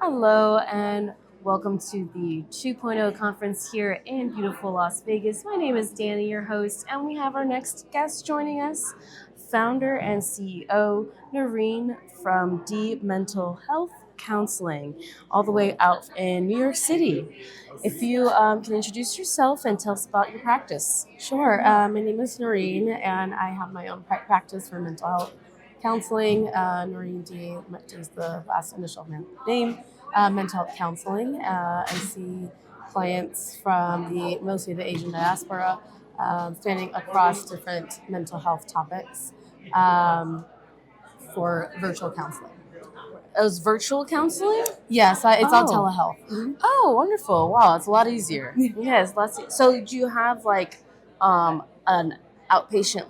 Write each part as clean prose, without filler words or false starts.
Hello and welcome to the 2.0 conference here in beautiful Las Vegas. My name is Danny, your host, and we have our next guest joining us, founder and CEO Naureen from D Mental Health Counseling, all the way out in New York City. If you can introduce yourself and tell us about your practice. Sure. My name is Naureen, and I have my own practice for mental health counseling. Naureen D is the last initial of my name. Mental health counseling. I see clients from mostly the Asian diaspora, spanning across different mental health topics um, for virtual counseling. It was virtual counseling? Yes, it's all Oh. telehealth. Mhm. Oh, wonderful. Wow, it's a lot easier. Yes, so do you have like an outpatient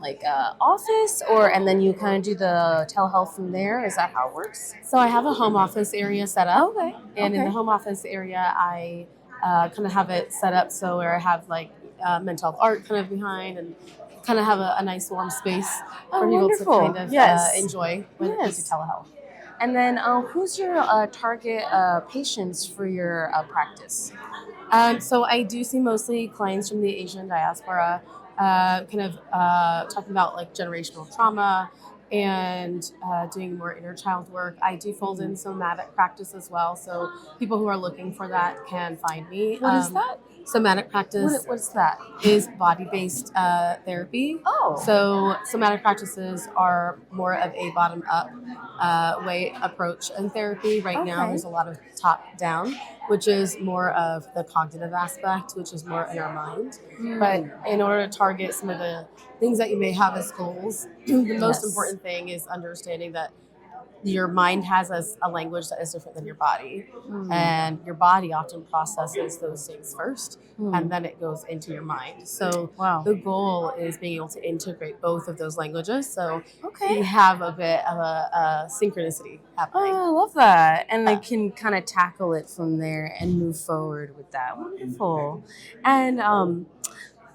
office and then you kind of do the telehealth from there? Is that how it works? So I have a home office area set up. Okay. And in Okay. the home office area, I kind of have it set up so where I have mental health art kind of behind and kind of have a nice warm space Oh, for people wonderful. to kind of Yes. enjoy with Yes. the telehealth. And then who's your target patients for your practice? So I do see mostly clients from the Asian diaspora, talking about like generational trauma and doing more inner child work. I do fold in somatic practice as well, so people who are looking for that can find me. What is that? Somatic practice What's that? is body-based therapy. Oh. So somatic practices are more of a bottom-up way approach in therapy. Right now, Okay. there's a lot of top-down, which is more of the cognitive aspect, which is more in our mind. But in order to target some of the things that you may have as goals, the most Yes. important thing is understanding that your mind has a language that is different than your body. And your body often processes those things first, and then it goes into your mind. So Wow. the goal is being able to integrate both of those languages, so Okay. you have a bit of a synchronicity happening. Oh, I love that. And they can kind of tackle it from there and move forward with that. Wonderful. And I'm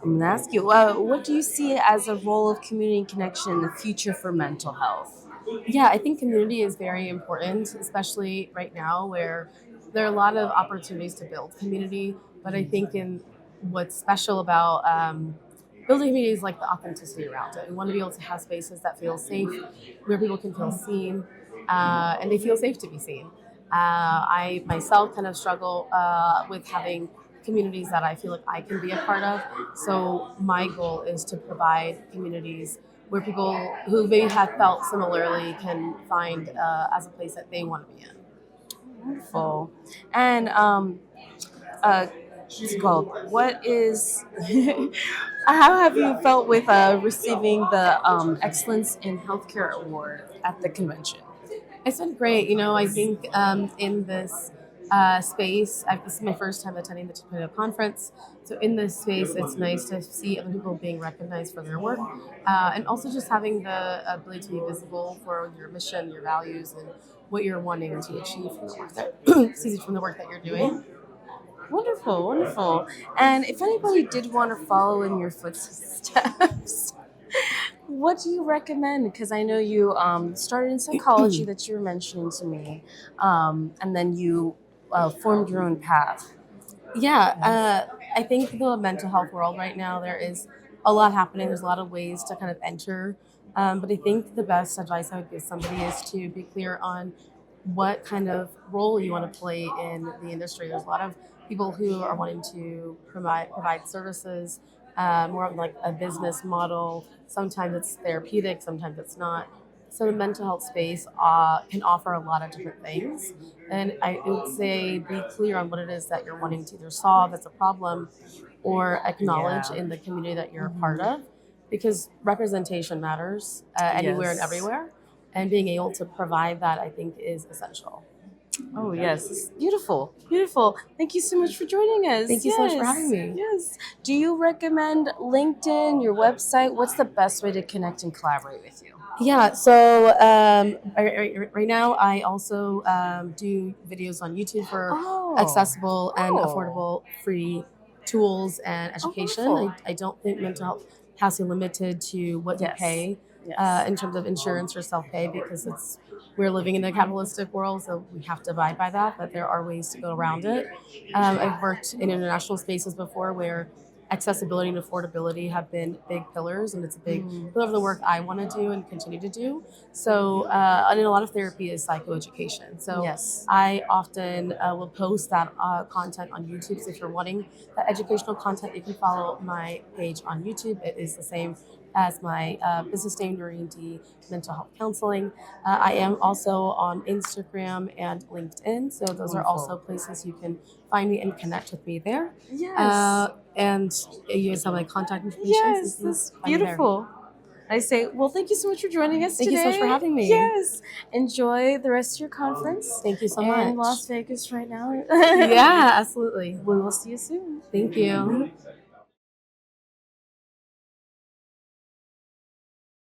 going to ask you, what do you see as a role of community connection in the future for mental health? Yeah, I think community is very important, especially right now where there are a lot of opportunities to build community. But I think in what's special about building community is like the authenticity around it. We want to be able to have spaces that feel safe, where people can feel seen, and they feel safe to be seen. I myself kind of struggle with having communities that I feel like I can be a part of. So my goal is to provide communities where people who maybe have felt similarly can find as a place that they want to be in. Wonderful. And what's it called? What is? How have you felt with receiving the Excellence in Healthcare Award at the convention? It's been great. I think in this space, this is my first time attending the 2.0 conference. So in this space, it's nice to see other people being recognized for their work, and also just having the ability to be visible for your mission, your values, and what you're wanting to achieve from the work that from the work that you're doing. Wonderful, wonderful. And if anybody did want to follow in your footsteps, what do you recommend? Because I know you started in psychology that you were mentioning to me, and then you formed your own path. Yeah, I think the mental health world right now, there is a lot happening. There's a lot of ways to kind of enter. But I think the best advice I would give somebody is to be clear on what kind of role you want to play in the industry. There's a lot of people who are wanting to provide services, more of like a business model. Sometimes it's therapeutic, sometimes it's not. So the mental health space can offer a lot of different things. And I would say be clear on what it is that you're wanting to either solve as a problem or acknowledge in the community that you're a part of. Because representation matters anywhere and Yes. everywhere. And being able to provide that, I think, is essential. Oh, yes. It's beautiful. Beautiful. Thank you so much for joining us. Thank you so much for having me. Yes. Do you recommend LinkedIn, your website? What's the best way to connect and collaborate with you? Yeah, so right now I also do videos on YouTube for accessible and affordable free tools and education. wonderful. I don't think mental health has to be limited to what you Yes. pay. Yes. in terms of insurance or self-pay, because we're living in a capitalistic world, so we have to abide by that, but there are ways to go around it. I've worked in international spaces before where accessibility and affordability have been big pillars, and it's a big pillar of the work I want to do and continue to do. So, and a lot of therapy is psychoeducation. So, Yes. I often will post that content on YouTube. So, if you're wanting that educational content, you can follow my page on YouTube. It is the same as my business name, Naureen D Mental Health Counseling. I am also on Instagram and LinkedIn. So, those are also places you can find me and connect with me there. Yes. And you guys have my contact information. Yes, So you that's can find me there. beautiful. I say, well, thank you so much for joining us Thank today. you so much for having me. Yes. Enjoy the rest of your conference. Thank you so in much. Las Vegas right now. Yeah, absolutely. We will see you soon. Thank you.